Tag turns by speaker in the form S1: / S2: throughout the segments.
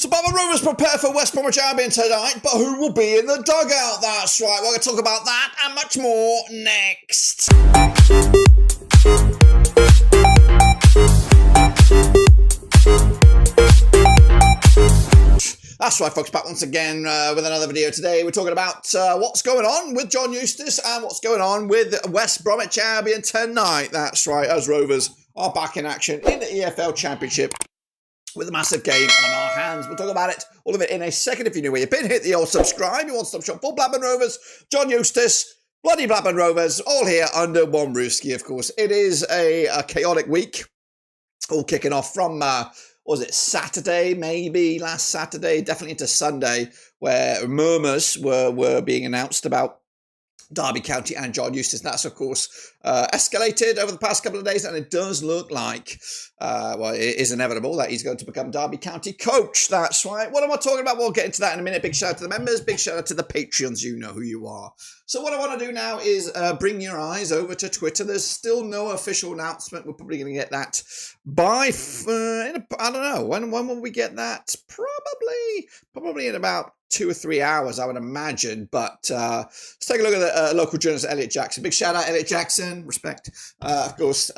S1: So Blackburn Rovers prepare for West Bromwich Albion tonight, but who will be in the dugout? That's right, we're going to talk about that and much more next. That's right, folks, back once again with another video today. We're talking about what's going on with John Eustace and what's going on with West Bromwich Albion tonight. That's right, as Rovers are back in action in the EFL Championship with a massive game on our hands. We'll talk about it, all of it in a second. If you're new where you've been, hit the old subscribe. You want to stop shop for Blackburn Rovers, John Eustace, bloody Blackburn Rovers, all here under one roofski, of course. It is a chaotic week, all kicking off from, was it Saturday, maybe last Saturday, definitely into Sunday, where murmurs were being announced about Derby County and John Eustace. That's, of course, escalated over the past couple of days, and it does look like, well, it is inevitable that he's going to become Derby County coach. That's right. What am I talking about? We'll get into that in a minute. Big shout out to the members. Big shout out to the Patreons. You know who you are. So what I want to do now is bring your eyes over to Twitter. There's still no official announcement. We're probably going to get that by, I don't know, when will we get that? Probably in about 2 or 3 hours, I would imagine. But let's take a look at the local journalist Elliot Jackson. Big shout out, Elliot Jackson. Respect. Of course,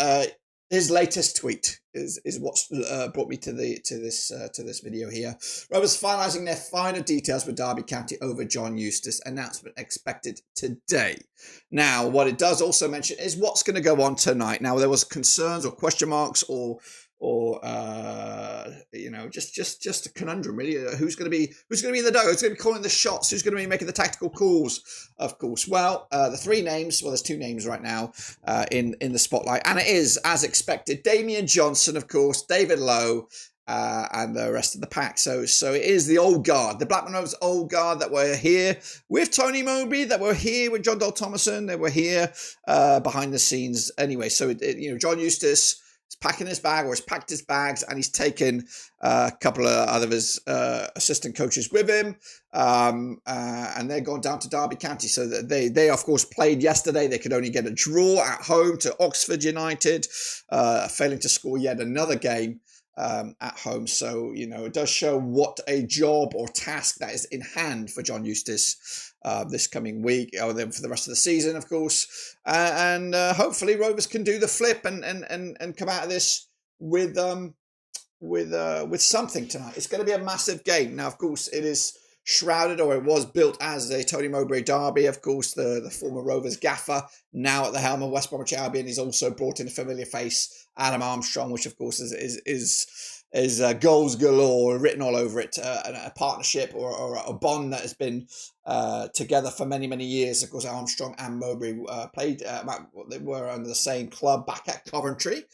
S1: his latest tweet is what's brought me to this video here. Rovers finalising their final details with Derby County over John Eustace. Announcement expected today. Now, what it does also mention is what's going to go on tonight. Now, there was concerns or question marks or you know, just a conundrum really. Who's going to be in the dugout? Who's going to be calling the shots? Who's going to be making the tactical calls? Of course. Well, the three names. Well, there's two names right now in the spotlight, and it is as expected. Damian Johnson, of course, David Lowe, and the rest of the pack. So it is the old guard, the Blackburn Rovers old guard that were here with Tony Mowbray, that were here with John Dole Thomason. They were here behind the scenes anyway. So you know, John Eustace is packing his bag, or has packed his bags, and he's taken a couple of other of his assistant coaches with him, and they're going down to Derby County. So that they of course played yesterday. They could only get a draw at home to Oxford United, failing to score yet another game at home. So, you know, it does show what a job or task that is in hand for John Eustace this coming week, or then for the rest of the season, of course. And hopefully Rovers can do the flip and come out of this with something tonight. It's going to be a massive game. Now, of course, it is shrouded, or it was built as a Tony Mowbray derby. Of course, the former Rovers gaffer, now at the helm of West Bromwich Albion, he's also brought in a familiar face, Adam Armstrong, which of course is goals galore written all over it. A partnership or a bond that has been together for many years. Of course, Armstrong and Mowbray played. They were under the same club back at Coventry.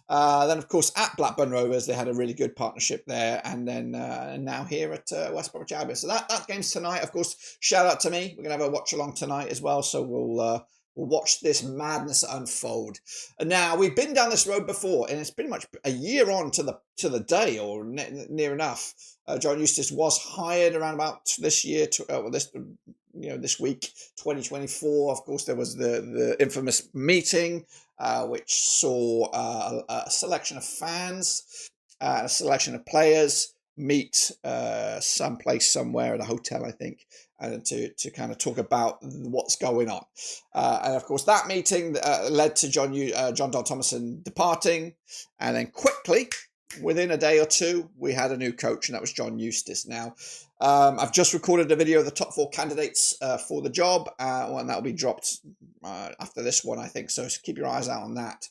S1: Then, of course, at Blackburn Rovers, they had a really good partnership there, and then now here at West Bromwich Albion. So that game's tonight. Of course, shout out to me. We're gonna have a watch along tonight as well. So we'll watch this madness unfold. And now, we've been down this road before, and it's pretty much a year on to the day, or near enough. John Eustace was hired around about this year, this week, 2024. Of course, there was the infamous meeting, which saw a selection of fans, a selection of players meet someplace, somewhere at a hotel, I think, and to kind of talk about what's going on. And of course, that meeting led to John Dole Thomason departing, and then quickly, within a day or two, we had a new coach, and that was John Eustace. Now, I've just recorded a video of the top 4 candidates for the job, and that will be dropped after this one, I think. So keep your eyes out on that.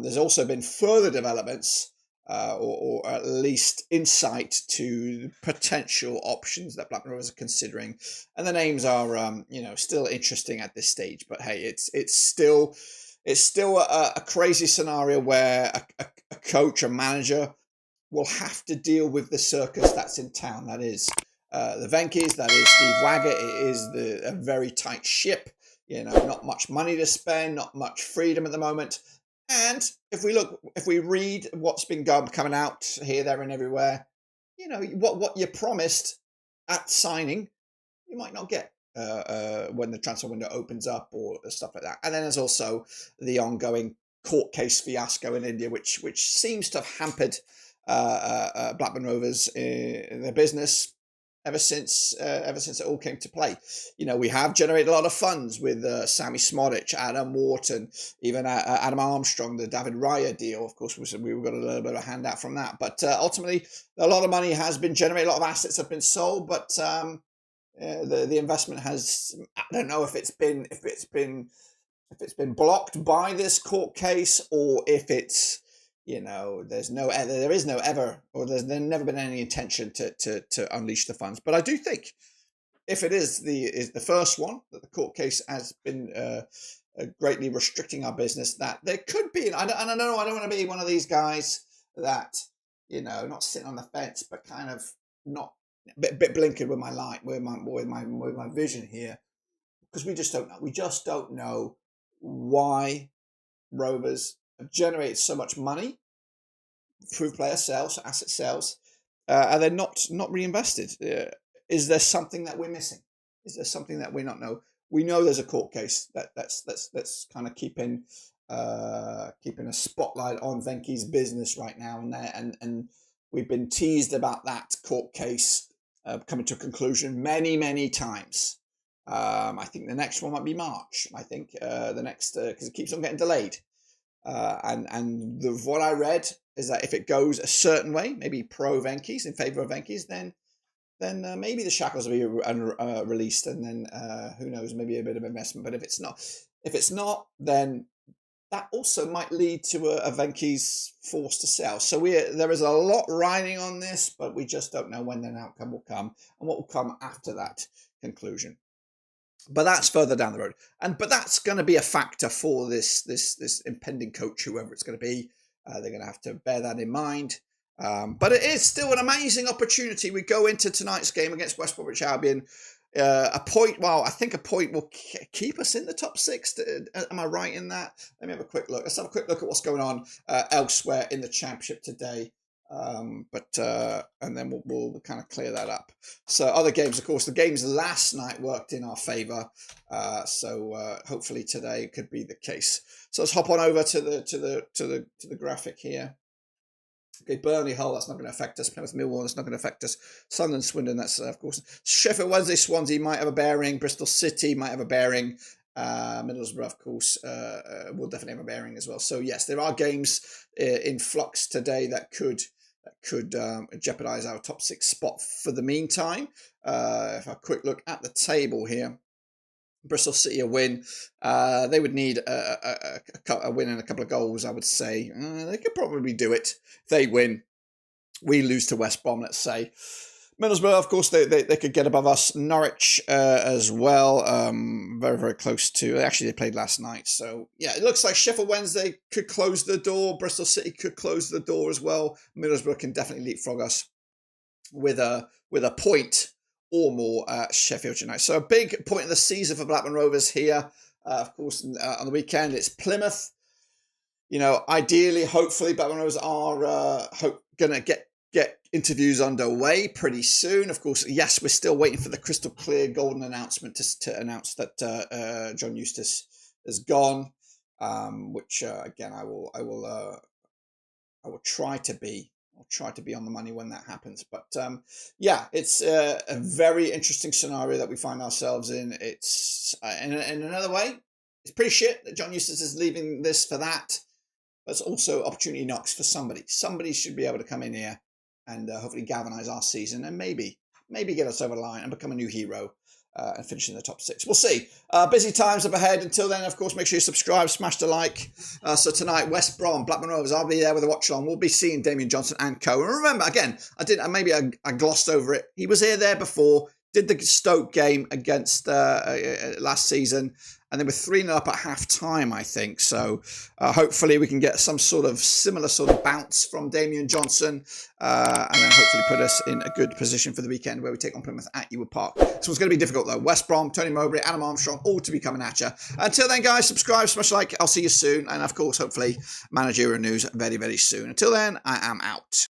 S1: There's also been further developments, or at least insight to potential options that Blackburn Rovers are considering, and the names are, still interesting at this stage. But hey, it's still a crazy scenario where a coach, a manager, will have to deal with the circus that's in town. That is the Venkis, that is Steve Waggett. It is a very tight ship. You know, not much money to spend, not much freedom at the moment. And if we read what's been coming out here, there, and everywhere, you know, what you promised at signing, you might not get when the transfer window opens up, or stuff like that. And then there's also the ongoing court case fiasco in India, which seems to have hampered Blackburn Rovers in their business ever since it all came to play. We have generated a lot of funds with Sammy Smodic, Adam Wharton, even Adam Armstrong, the David Raya deal. Of course, we got a little bit of a handout from that, but ultimately a lot of money has been generated, a lot of assets have been sold, but the investment has, I don't know if it's been blocked by this court case, or if it's, there's never been any intention to unleash the funds. But I do think if it is the first one, that the court case has been greatly restricting our business, that there could be, and I don't want to be one of these guys that, not sitting on the fence, but kind of not a bit blinkered with my light, with my vision here, because we just don't know. We just don't know why Rovers have generated so much money through player sales, asset sales, and they're not reinvested. Is there something that we're missing? Is there something that we not know? We know there's a court case that's kind of keeping a spotlight on Venky's business right now, and we've been teased about that court case coming to a conclusion many times. I think the next one might be March. I think the next, because it keeps on getting delayed. What I read is that if it goes a certain way, maybe pro Venky's, in favour of Venky's, then maybe the shackles will be released, and then who knows, maybe a bit of investment. But if it's not, then that also might lead to a Venky's forced to sell. So there is a lot riding on this, but we just don't know when an outcome will come and what will come after that conclusion. But that's further down the road, but that's going to be a factor for this impending coach, whoever it's going to be. They're going to have to bear that in mind. But it is still an amazing opportunity. We go into tonight's game against West Bromwich Albion. I think a point will keep us in the top 6. Am I right in that? Let me have a quick look. Let's have a quick look at what's going on elsewhere in the championship today. And then we'll kind of clear that up. So other games, of course, the games last night worked in our favour. So hopefully today could be the case. So let's hop on over to the graphic here. Okay, Burnley, Hull, that's not going to affect us. Plymouth, Millwall, that's not going to affect us. Sunderland, Swindon, that's of course. Sheffield Wednesday, Swansea might have a bearing. Bristol City might have a bearing. Middlesbrough, of course, will definitely have a bearing as well. So yes, there are games in flux today that could jeopardise our top 6 spot for the meantime. If I quick look at the table here, Bristol City a win. They would need a win and a couple of goals, I would say. They could probably do it. If they win, we lose to West Brom, let's say. Middlesbrough, of course, they could get above us. Norwich as well, very close to. Actually, they played last night, so yeah, it looks like Sheffield Wednesday could close the door. Bristol City could close the door as well. Middlesbrough can definitely leapfrog us with a point or more at Sheffield United. So a big point of the season for Blackburn Rovers here. Of course, on the weekend it's Plymouth. Ideally, hopefully, Blackburn Rovers are going to get interviews underway pretty soon. Of course, yes, we're still waiting for the crystal clear golden announcement to announce that John Eustace is gone. Which again, I will try to be. I'll try to be on the money when that happens. But yeah, it's a very interesting scenario that we find ourselves in. It's in another way, it's pretty shit that John Eustace is leaving this for that. But it's also opportunity knocks for somebody. Somebody should be able to come in here and hopefully galvanise our season and maybe get us over the line and become a new hero and finish in the top 6. We'll see. Busy times up ahead. Until then, of course, make sure you subscribe, smash the like. So tonight, West Brom, Blackburn Rovers, I'll be there with a watch along. We'll be seeing Damien Johnson and co. And remember, again, I glossed over it. He was there before, did the Stoke game against last season, and they were 3-0 up at half-time, I think. So hopefully we can get some sort of similar sort of bounce from Damien Johnson and then hopefully put us in a good position for the weekend where we take on Plymouth at Ewood Park. This one's going to be difficult, though. West Brom, Tony Mowbray, Adam Armstrong, all to be coming at you. Until then, guys, subscribe, smash like. I'll see you soon. And, of course, hopefully, managerial news very, very soon. Until then, I am out.